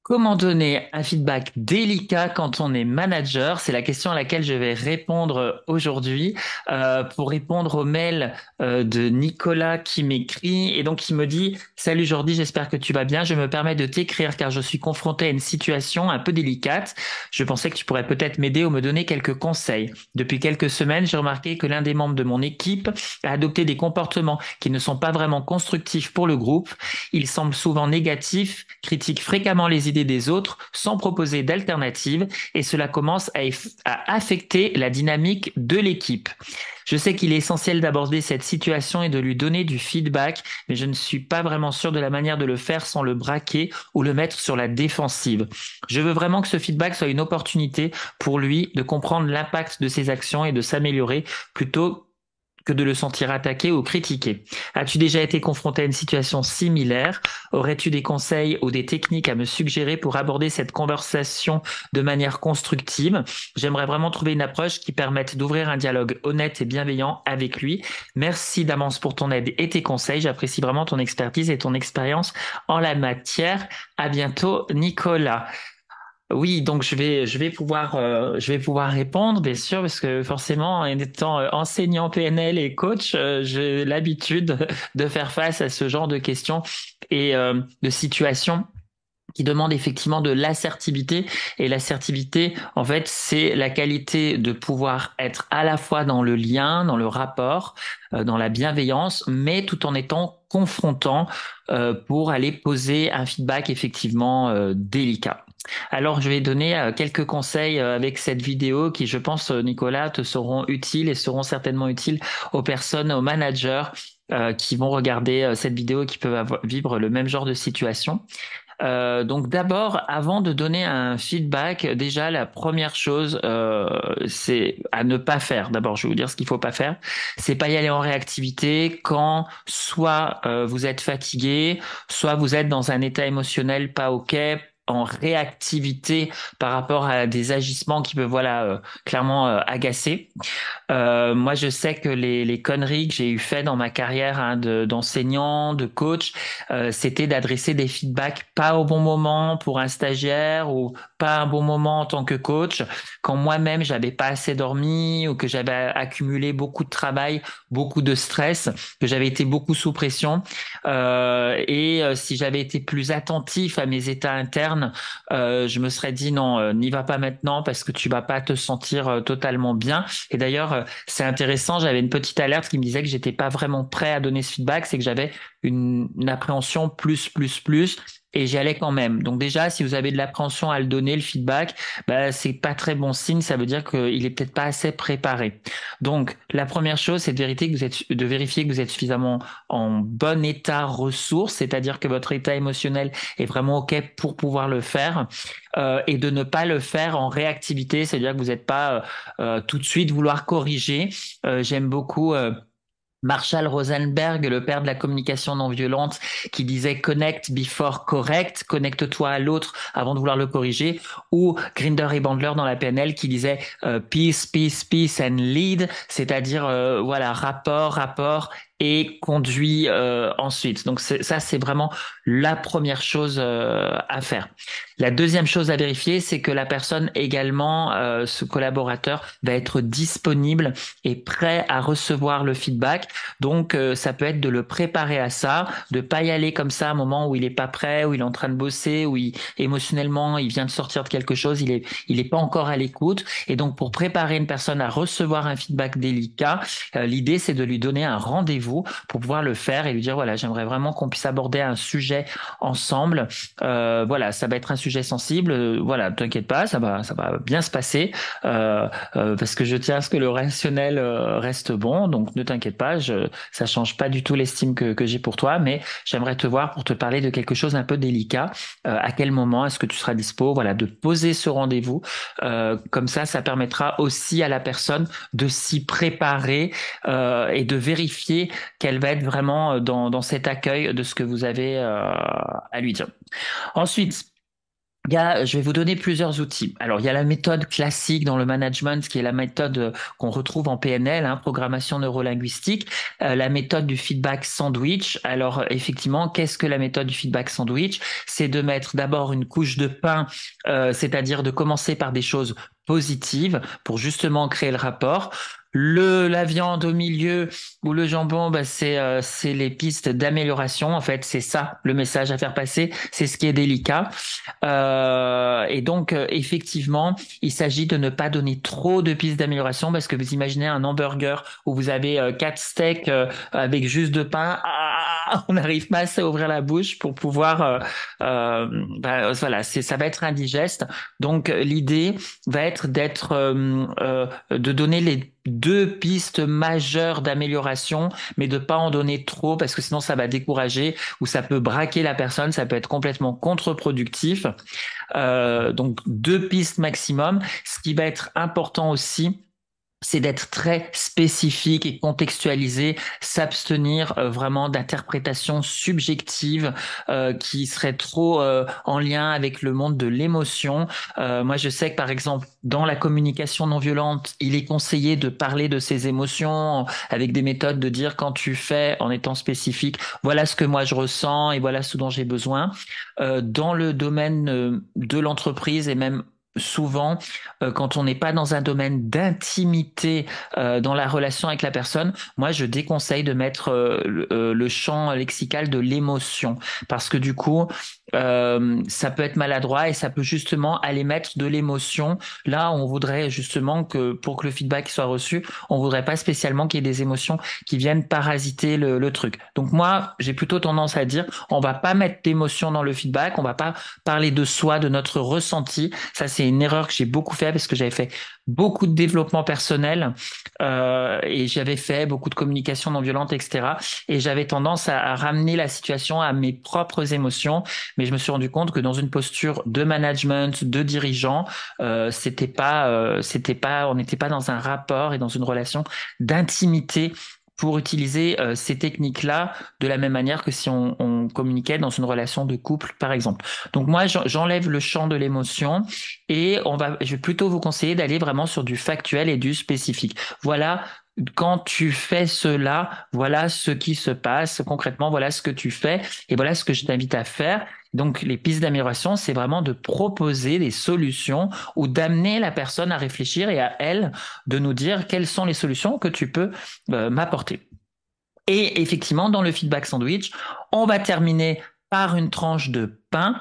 Comment donner un feedback délicat quand on est manager? C'est la question à laquelle je vais répondre aujourd'hui. Pour répondre au mail de Nicolas qui m'écrit et donc il me dit: Salut Jordi, j'espère que tu vas bien. Je me permets de t'écrire car je suis confronté à une situation un peu délicate. Je pensais que tu pourrais peut-être m'aider ou me donner quelques conseils. Depuis quelques semaines, j'ai remarqué que l'un des membres de mon équipe a adopté des comportements qui ne sont pas vraiment constructifs pour le groupe. Il semble souvent négatif, critique fréquemment les idées des autres sans proposer d'alternatives et cela commence à affecter la dynamique de l'équipe. Je sais qu'il est essentiel d'aborder cette situation et de lui donner du feedback, mais je ne suis pas vraiment sûr de la manière de le faire sans le braquer ou le mettre sur la défensive. Je veux vraiment que ce feedback soit une opportunité pour lui de comprendre l'impact de ses actions et de s'améliorer plutôt que de le sentir attaqué ou critiqué. As-tu déjà été confronté à une situation similaire? Aurais-tu des conseils ou des techniques à me suggérer pour aborder cette conversation de manière constructive? J'aimerais vraiment trouver une approche qui permette d'ouvrir un dialogue honnête et bienveillant avec lui. Merci d'avance pour ton aide et tes conseils. J'apprécie vraiment ton expertise et ton expérience en la matière. À bientôt, Nicolas. Oui, donc je vais pouvoir répondre, bien sûr, parce que forcément, en étant enseignant PNL et coach, j'ai l'habitude de faire face à ce genre de questions et de situations qui demandent effectivement de l'assertivité. Et l'assertivité, en fait, c'est la qualité de pouvoir être à la fois dans le lien, dans le rapport, dans la bienveillance, mais tout en étant confrontant pour aller poser un feedback effectivement délicat. Alors, je vais donner quelques conseils avec cette vidéo qui, je pense, Nicolas, te seront utiles et seront certainement utiles aux personnes, aux managers qui vont regarder cette vidéo et qui peuvent vivre le même genre de situation. Donc d'abord, avant de donner un feedback, déjà la première chose, c'est à ne pas faire. D'abord, je vais vous dire ce qu'il faut pas faire. C'est pas y aller en réactivité quand soit vous êtes fatigué, soit vous êtes dans un état émotionnel pas ok, en réactivité par rapport à des agissements qui peuvent voilà clairement agacer. Moi, je sais que les conneries que j'ai eu fait dans ma carrière hein, d'enseignant, de coach, c'était d'adresser des feedbacks pas au bon moment pour un stagiaire ou pas un bon moment en tant que coach, quand moi-même j'avais pas assez dormi ou que j'avais accumulé beaucoup de travail, beaucoup de stress, que j'avais été beaucoup sous pression. Si j'avais été plus attentif à mes états internes, je me serais dit non, n'y va pas maintenant parce que tu vas pas te sentir totalement bien. Et d'ailleurs, c'est intéressant, j'avais une petite alerte qui me disait que j'étais pas vraiment prêt à donner ce feedback, c'est que j'avais une appréhension plus, et j'y allais quand même. Donc déjà, si vous avez de l'appréhension à le donner, le feedback, bah, c'est pas très bon signe, ça veut dire qu'il est peut-être pas assez préparé. Donc, la première chose, c'est de vérifier que vous êtes suffisamment en bon état ressource, c'est-à-dire que votre état émotionnel est vraiment OK pour pouvoir le faire, et de ne pas le faire en réactivité, c'est-à-dire que vous n'êtes pas tout de suite vouloir corriger. J'aime beaucoup Marshall Rosenberg, le père de la communication non violente, qui disait connect before correct, connecte-toi à l'autre avant de vouloir le corriger, ou Grinder et Bandler dans la PNL qui disait peace and lead, c'est-à-dire voilà rapport et conduit ensuite. Donc ça c'est vraiment la première chose à faire. La deuxième chose à vérifier, c'est que la personne également, ce collaborateur, va être disponible et prêt à recevoir le feedback. Donc, ça peut être de le préparer à ça, de pas y aller comme ça à un moment où il est pas prêt, où il est en train de bosser, émotionnellement il vient de sortir de quelque chose, il est pas encore à l'écoute. Et donc, pour préparer une personne à recevoir un feedback délicat, l'idée c'est de lui donner un rendez-vous pour pouvoir le faire et lui dire voilà, j'aimerais vraiment qu'on puisse aborder un sujet ensemble. Voilà, ça va être un sujet sensible. Voilà, t'inquiète pas, ça va bien se passer. Parce que je tiens à ce que le rationnel reste bon, donc ne t'inquiète pas, ça change pas du tout l'estime que j'ai pour toi, mais j'aimerais te voir pour te parler de quelque chose un peu délicat. À quel moment est-ce que tu seras dispo? Voilà, de poser ce rendez-vous. Comme ça permettra aussi à la personne de s'y préparer et de vérifier qu'elle va être vraiment dans cet accueil de ce que vous avez à lui dire. Ensuite, Je vais vous donner plusieurs outils. Alors, il y a la méthode classique dans le management, qui est la méthode qu'on retrouve en PNL, hein, programmation neurolinguistique, la méthode du feedback sandwich. Alors, effectivement, qu'est-ce que la méthode du feedback sandwich? C'est de mettre d'abord une couche de pain, c'est-à-dire de commencer par des choses positives pour justement créer le rapport. La viande au milieu ou le jambon, bah, c'est les pistes d'amélioration. En fait, c'est ça le message à faire passer. C'est ce qui est délicat. Et donc, effectivement, il s'agit de ne pas donner trop de pistes d'amélioration parce que vous imaginez un hamburger où vous avez quatre steaks avec juste de pain. Ah, on n'arrive pas à ouvrir la bouche pour pouvoir. Voilà, ça va être indigeste. Donc, l'idée va être de donner les deux pistes majeures d'amélioration, mais de pas en donner trop parce que sinon ça va décourager ou ça peut braquer la personne, ça peut être complètement contre-productif. Donc deux pistes maximum. Ce qui va être important aussi, c'est d'être très spécifique et contextualisé, s'abstenir vraiment d'interprétations subjectives qui seraient trop en lien avec le monde de l'émotion. Moi, je sais que par exemple, dans la communication non violente, il est conseillé de parler de ses émotions avec des méthodes de dire quand tu fais en étant spécifique, voilà ce que moi je ressens et voilà ce dont j'ai besoin. Dans le domaine de l'entreprise et même souvent, quand on n'est pas dans un domaine d'intimité dans la relation avec la personne, moi je déconseille de mettre le champ lexical de l'émotion parce que du coup, ça peut être maladroit et ça peut justement aller mettre de l'émotion. Là, on voudrait justement que pour que le feedback soit reçu, on voudrait pas spécialement qu'il y ait des émotions qui viennent parasiter le truc. Donc moi, j'ai plutôt tendance à dire, on va pas mettre d'émotion dans le feedback, on va pas parler de soi, de notre ressenti. Ça, c'est une erreur que j'ai beaucoup fait parce que j'avais fait beaucoup de développement personnel et j'avais fait beaucoup de communication non violente, etc. Et j'avais tendance à ramener la situation à mes propres émotions, mais je me suis rendu compte que dans une posture de management, de dirigeant, c'était pas, on n'était pas dans un rapport et dans une relation d'intimité pour utiliser ces techniques-là de la même manière que si on communiquait dans une relation de couple, par exemple. Donc moi, j'enlève le champ de l'émotion et je vais plutôt vous conseiller d'aller vraiment sur du factuel et du spécifique. Voilà, quand tu fais cela, voilà ce qui se passe concrètement, voilà ce que tu fais et voilà ce que je t'invite à faire. Donc les pistes d'amélioration, c'est vraiment de proposer des solutions ou d'amener la personne à réfléchir et à elle de nous dire quelles sont les solutions que tu peux m'apporter. Et effectivement, dans le feedback sandwich, on va terminer par une tranche de pain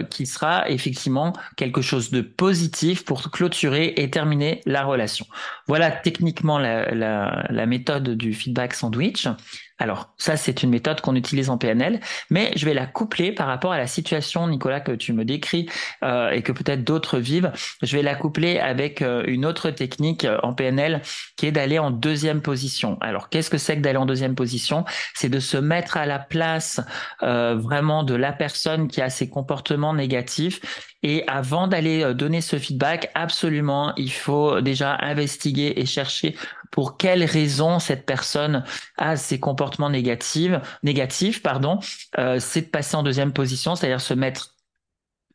qui sera effectivement quelque chose de positif pour clôturer et terminer la relation. Voilà techniquement la méthode du feedback sandwich. Alors ça, c'est une méthode qu'on utilise en PNL, mais je vais la coupler par rapport à la situation, Nicolas, que tu me décris et que peut-être d'autres vivent. Je vais la coupler avec une autre technique en PNL qui est d'aller en deuxième position. Alors, qu'est-ce que c'est que d'aller en deuxième position? C'est de se mettre à la place vraiment de la personne qui a ses comportements négatifs. Et avant d'aller donner ce feedback, absolument, il faut déjà investiguer et chercher pour quelles raisons cette personne a ces comportements négatifs, pardon. C'est de passer en deuxième position, c'est-à-dire se mettre.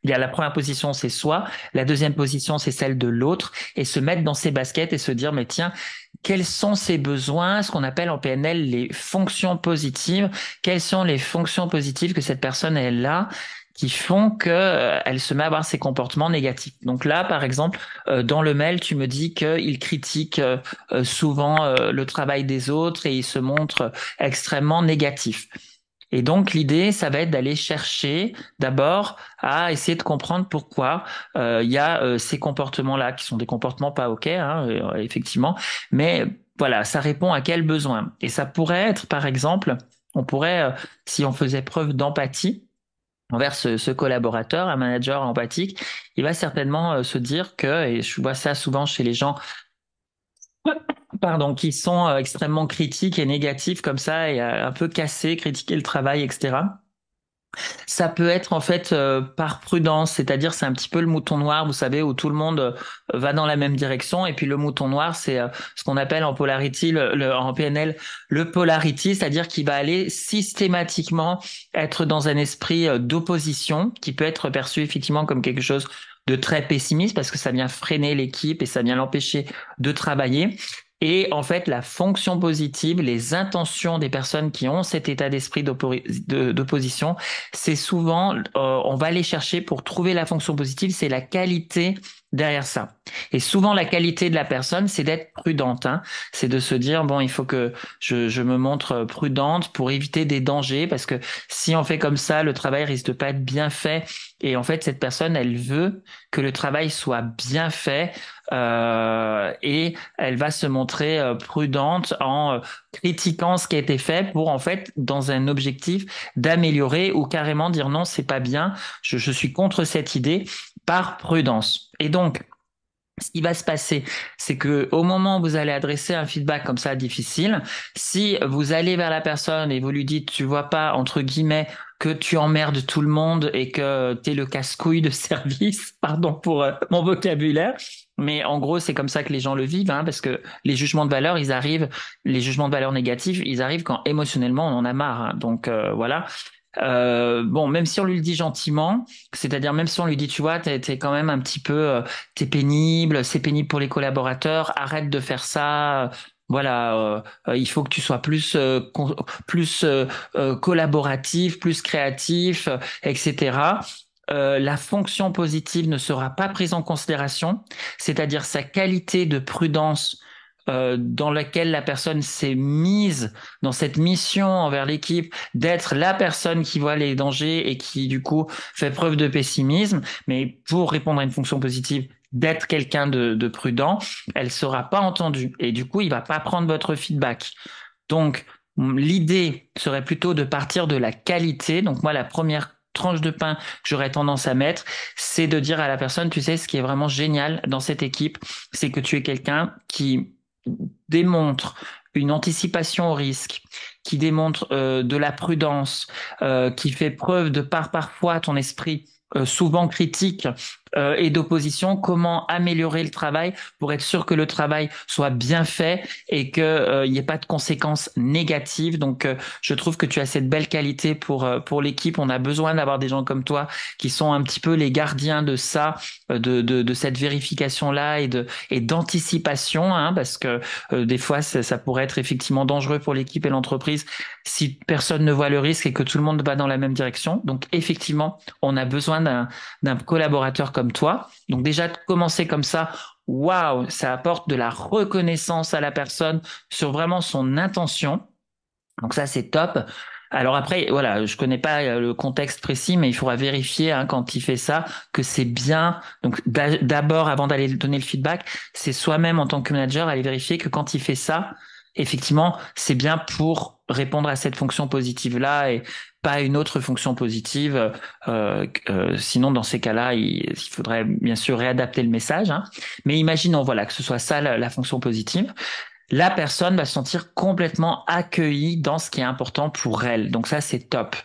Il y a la première position, c'est soi. La deuxième position, c'est celle de l'autre. Et se mettre dans ses baskets et se dire, mais tiens, quels sont ses besoins, ce qu'on appelle en PNL les fonctions positives. Quelles sont les fonctions positives que cette personne est là qui font que elle se met à avoir ces comportements négatifs. Donc là, par exemple, dans le mail, tu me dis qu'il critique souvent le travail des autres et il se montre extrêmement négatif. Et donc l'idée, ça va être d'aller chercher d'abord à essayer de comprendre pourquoi il y a ces comportements-là, qui sont des comportements pas OK, hein, effectivement, mais voilà, ça répond à quel besoin. Et ça pourrait être, par exemple, on pourrait, si on faisait preuve d'empathie envers ce collaborateur, un manager empathique, il va certainement se dire que, et je vois ça souvent chez les gens pardon, qui sont extrêmement critiques et négatifs comme ça et un peu cassés, critiquer le travail, etc. Ça peut être en fait par prudence, c'est-à-dire c'est un petit peu le mouton noir, vous savez, où tout le monde va dans la même direction, et puis le mouton noir, c'est ce qu'on appelle en polarity, en PNL, le polarity, c'est-à-dire qu'il va aller systématiquement être dans un esprit d'opposition, qui peut être perçu effectivement comme quelque chose de très pessimiste, parce que ça vient freiner l'équipe et ça vient l'empêcher de travailler. Et en fait, la fonction positive, les intentions des personnes qui ont cet état d'esprit d'opposition, c'est souvent, on va aller chercher pour trouver la fonction positive, c'est la qualité derrière ça. Et souvent, la qualité de la personne, c'est d'être prudente, hein. C'est de se dire, bon, il faut que je me montre prudente pour éviter des dangers, parce que si on fait comme ça, le travail risque de pas être bien fait. Et en fait, cette personne, elle veut que le travail soit bien fait, et elle va se montrer prudente en critiquant ce qui a été fait pour, en fait, dans un objectif d'améliorer, ou carrément dire non, c'est pas bien, je suis contre cette idée, par prudence. Et donc, ce qui va se passer, c'est que au moment où vous allez adresser un feedback comme ça difficile, si vous allez vers la personne et vous lui dites, tu vois pas, entre guillemets, que tu emmerdes tout le monde et que t'es le casse-couille de service, pardon pour mon vocabulaire, mais en gros, c'est comme ça que les gens le vivent, hein, parce que les jugements de valeur, ils arrivent, les jugements de valeur négatifs, ils arrivent quand émotionnellement on en a marre, hein. Donc voilà. Bon, même si on lui le dit gentiment, c'est-à-dire même si on lui dit, tu vois, t'es quand même un petit peu, t'es pénible, c'est pénible pour les collaborateurs, arrête de faire ça. Voilà, il faut que tu sois plus, collaboratif, plus créatif, etc. La fonction positive ne sera pas prise en considération, c'est-à-dire sa qualité de prudence dans laquelle la personne s'est mise dans cette mission envers l'équipe d'être la personne qui voit les dangers et qui du coup fait preuve de pessimisme, mais pour répondre à une fonction positive, d'être quelqu'un de prudent, elle sera pas entendue et du coup il va pas prendre votre feedback. Donc l'idée serait plutôt de partir de la qualité. Donc moi la première tranche de pain que j'aurais tendance à mettre, c'est de dire à la personne, tu sais, ce qui est vraiment génial dans cette équipe, c'est que tu es quelqu'un qui démontre une anticipation au risque, qui démontre de la prudence, qui fait preuve de parfois ton esprit souvent critique et d'opposition, comment améliorer le travail pour être sûr que le travail soit bien fait et que il n'y ait pas de conséquences négatives. Donc je trouve que tu as cette belle qualité pour l'équipe. On a besoin d'avoir des gens comme toi qui sont un petit peu les gardiens de ça, de cette vérification là et d'anticipation, hein, parce que des fois ça pourrait être effectivement dangereux pour l'équipe et l'entreprise si personne ne voit le risque et que tout le monde va dans la même direction. Donc effectivement, on a besoin d'un collaborateur comme toi. Donc déjà de commencer comme ça, waouh, ça apporte de la reconnaissance à la personne sur vraiment son intention. Donc ça, c'est top. Alors après, voilà, je connais pas le contexte précis, mais il faudra vérifier, hein, quand il fait ça, que c'est bien. Donc d'abord, avant d'aller donner le feedback, c'est soi-même en tant que manager aller vérifier que quand il fait ça, effectivement, c'est bien pour répondre à cette fonction positive-là et pas une autre fonction positive. Sinon, dans ces cas-là, il faudrait bien sûr réadapter le message, hein. Mais imaginons, voilà, que ce soit ça la fonction positive, la personne va se sentir complètement accueillie dans ce qui est important pour elle. Donc ça, c'est top.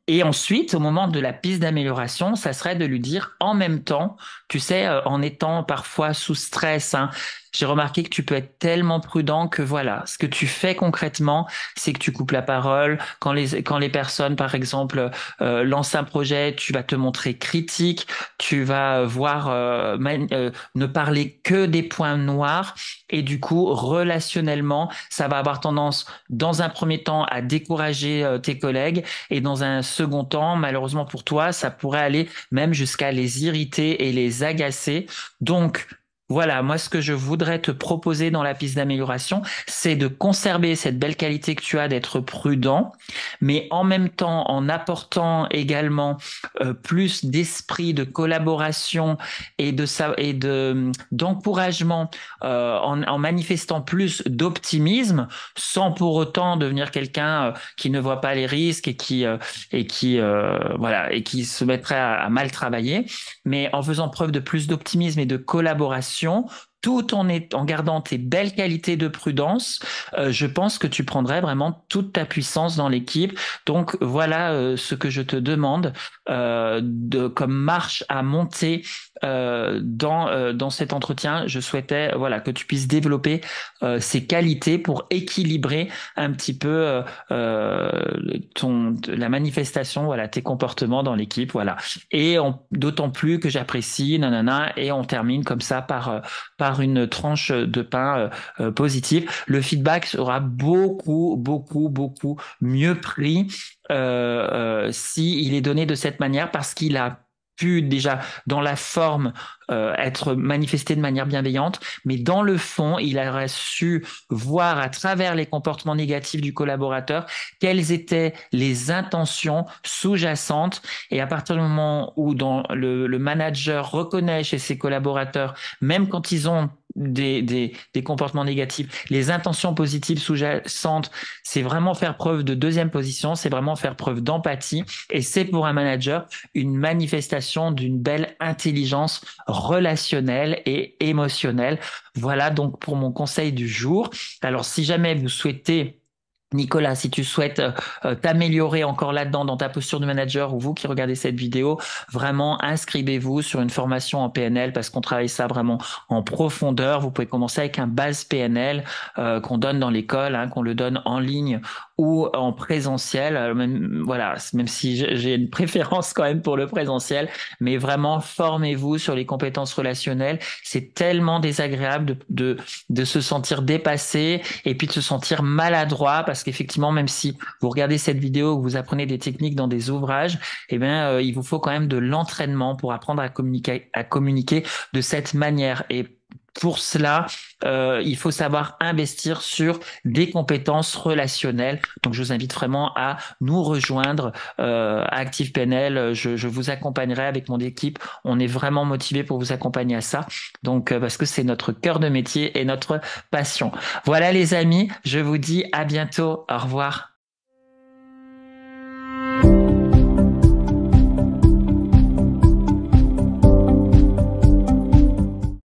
Et ensuite, au moment de la piste d'amélioration, ça serait de lui dire en même temps, tu sais, en étant parfois sous stress, hein, j'ai remarqué que tu peux être tellement prudent que voilà, ce que tu fais concrètement, c'est que tu coupes la parole. Quand les personnes, par exemple, lancent un projet, tu vas te montrer critique, tu vas voir ne parler que des points noirs, et du coup, relationnellement, ça va avoir tendance, dans un premier temps, à décourager tes collègues, et dans un second temps, malheureusement pour toi, ça pourrait aller même jusqu'à les irriter et les agacer. Donc, voilà, moi, ce que je voudrais te proposer dans la piste d'amélioration, c'est de conserver cette belle qualité que tu as d'être prudent, mais en même temps, en apportant également plus d'esprit de collaboration et d'encouragement, en manifestant plus d'optimisme, sans pour autant devenir quelqu'un qui ne voit pas les risques et qui se mettrait à mal travailler, mais en faisant preuve de plus d'optimisme et de collaboration, en gardant tes belles qualités de prudence, je pense que tu prendrais vraiment toute ta puissance dans l'équipe. Donc voilà ce que je te demande comme marche à monter dans cet entretien. Je souhaitais voilà que tu puisses développer ces qualités pour équilibrer un petit peu la manifestation, voilà, tes comportements dans l'équipe, voilà. Et d'autant plus que j'apprécie, nanana, et on termine comme ça par une tranche de pain positive. Le feedback sera beaucoup, beaucoup, beaucoup mieux pris si il est donné de cette manière parce qu'il a pu déjà dans la forme être manifesté de manière bienveillante, mais dans le fond, il aurait su voir à travers les comportements négatifs du collaborateur quelles étaient les intentions sous-jacentes. Et à partir du moment où le manager reconnaît chez ses collaborateurs, même quand ils ont des comportements négatifs, les intentions positives sous-jacentes, c'est vraiment faire preuve de deuxième position, c'est vraiment faire preuve d'empathie. Et c'est pour un manager une manifestation d'une belle intelligence relationnelle et émotionnelle. Voilà donc pour mon conseil du jour. Alors si jamais vous souhaitez Nicolas, si tu souhaites t'améliorer encore là-dedans dans ta posture de manager ou vous qui regardez cette vidéo, vraiment inscrivez-vous sur une formation en PNL parce qu'on travaille ça vraiment en profondeur. Vous pouvez commencer avec un base PNL qu'on donne dans l'école, hein, qu'on le donne en ligne ou en présentiel. Même, voilà, même si j'ai une préférence quand même pour le présentiel, mais vraiment formez-vous sur les compétences relationnelles. C'est tellement désagréable de se sentir dépassé et puis de se sentir maladroit parce qu'effectivement, même si vous regardez cette vidéo, vous apprenez des techniques dans des ouvrages, eh bien, il vous faut quand même de l'entraînement pour apprendre à communiquer de cette manière. Et pour cela, il faut savoir investir sur des compétences relationnelles. Donc, je vous invite vraiment à nous rejoindre à Active PNL. Je vous accompagnerai avec mon équipe. On est vraiment motivé pour vous accompagner à ça. Donc, parce que c'est notre cœur de métier et notre passion. Voilà, les amis. Je vous dis à bientôt. Au revoir.